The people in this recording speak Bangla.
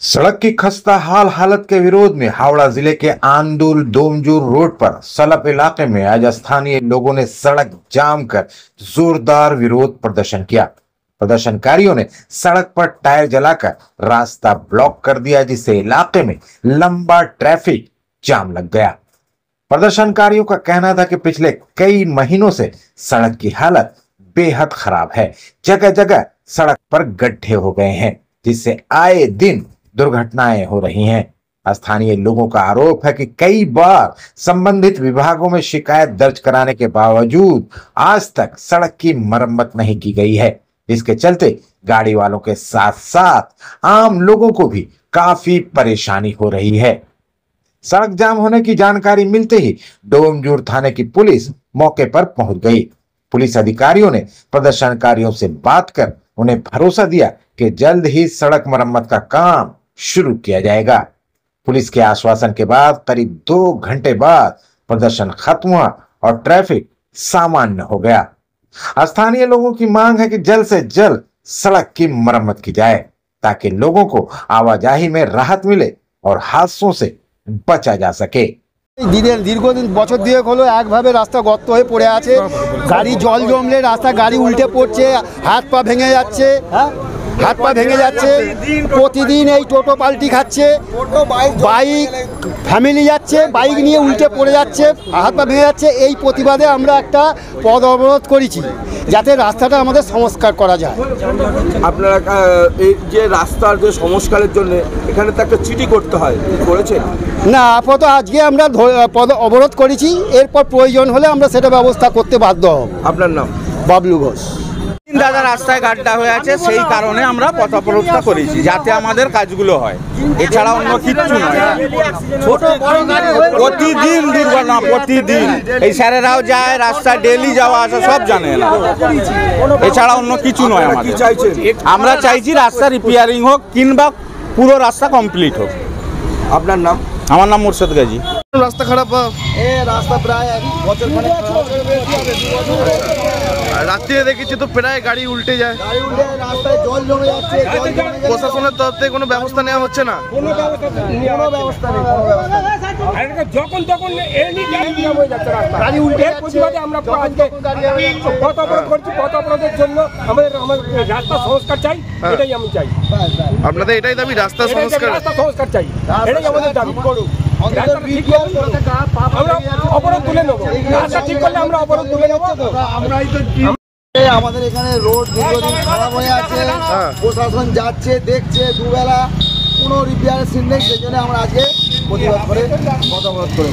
सड़क की खस्ता हाल हालत के विरोध में हावड़ा जिले के आंदुल डोमजूर रोड पर सलप इलाके में आज स्थानीय लोगों ने सड़क जाम कर जोरदार विरोध प्रदर्शन किया। प्रदर्शनकारियों ने सड़क पर टायर जलाकर रास्ता ब्लॉक कर दिया, जिससे इलाके में लंबा ट्रैफिक जाम लग गया। प्रदर्शनकारियों का कहना था कि पिछले कई महीनों से सड़क की हालत बेहद खराब है। जगह जगह सड़क पर गड्ढे हो गए हैं, जिससे आए दिन दुर्घटनाएं हो रही हैं। स्थानीय लोगों का आरोप है कि कई बार संबंधित विभागों में शिकायत दर्ज कराने के बावजूद आज तक सड़क की मरम्मत नहीं की गई है, जिसके चलते गाड़ी वालों के साथ साथ आम लोगों को भी काफी परेशानी हो रही है। सड़क जाम होने की जानकारी मिलते ही डोमजूर थाने की पुलिस मौके पर पहुंच गई। पुलिस अधिकारियों ने प्रदर्शनकारियों से बात कर उन्हें भरोसा दिया कि जल्द ही सड़क मरम्मत का काम शुरू किया जाएगा। पुलिस के आश्वासन के बाद करीब 2 घंटे बाद प्रदर्शन खत्म हुआ और ट्रैफिक सामान्य हो गया। स्थानीय लोगों की मांग है कि जल्द से जल्द सड़क की मरम्मत की जाए, ताकि लोगों को आवाजाही में राहत मिले और हादसों से बचा जा सके। দীর্ঘদিন বছর দুয়েক হলো একভাবে রাস্তা গর্ত হয়ে পড়ে আছে। গাড়ি জল জমলে রাস্তা গাড়ি উল্টে পড়ছে, হাত পা ভেঙে যাচ্ছে। প্রতিদিন এই টোটো পাল্টি খাচ্ছে, বাইক ফ্যামিলি যাচ্ছে, বাইক নিয়ে উল্টে পড়ে যাচ্ছে, হাত পা ভেঙে যাচ্ছে। এই প্রতিবাদে আমরা একটা পথ অবরোধ করেছি, যাতে রাস্তাটা আমাদের সংস্কার করা যায়। আপনারা এই যে রাস্তার যে সংস্কারের জন্য এখানে তো একটা চিঠি করতে হয়, করেছেন? না, আপাতত আজকে আমরা পথ অবরোধ করেছি, এরপর প্রয়োজন হলে আমরা সেটা ব্যবস্থা করতে বাধ্য হব। আপনার নাম? বাবলু ঘোষ। দাদা রাস্তায় গাড্ডা হয়ে আছে, সেই কারণে আমরা পথ অবরোধটা করেছি, যাতে আমাদের কাজগুলো হয়। এছাড়া অন্য কিচ্ছু নয়। প্রতিদিন দুর্ঘটনা, প্রতিদিন এই স্যারেরাও যায়, রাস্তায় ডেলি যাওয়া আসা সব জানে না। এছাড়া অন্য কিছু নয়। আমরা চাইছি রাস্তা রিপেয়ারিং হোক কিংবা পুরো রাস্তা কমপ্লিট হোক। আপনার নাম? আমার নাম মুর্শিদ গাজী। রাস্তা খারাপ, রাস্তা প্রায় বছর রাত্রিরে দেখেছি তো প্রায় গাড়ি উল্টে যায়, রাস্তায় জল জমে যাচ্ছে। প্রশাসনের তরফ থেকে কোনো ব্যবস্থা নেওয়া হচ্ছে না। কোনো ব্যবস্থা নেই। যখন তখন গাড়ি উল্টে প্রতিবাদে আমরা পথ অবরোধ করছি। পথ অবরোধের জন্য আমাদের রাস্তা সংস্কার চাই, এটাই আমি চাই। আপনাদের এটাই দাবি, রাস্তা সংস্কার চাই, এটাই আমাদের দাবি। আমরা অবরোধ তুলে নেবো, রাস্তা ঠিক করলে আমরা অবরোধ তুলে নেবো। আমাদের এখানে রোড দীর্ঘদিন খারাপ হয়ে আছে, প্রশাসন যাচ্ছে দেখছে, দুবেলা কোনো রিপেয়ারের সিন নেই। সেই জন্য আমরা আজকে প্রতিবাদ করে পথ অবরোধ করে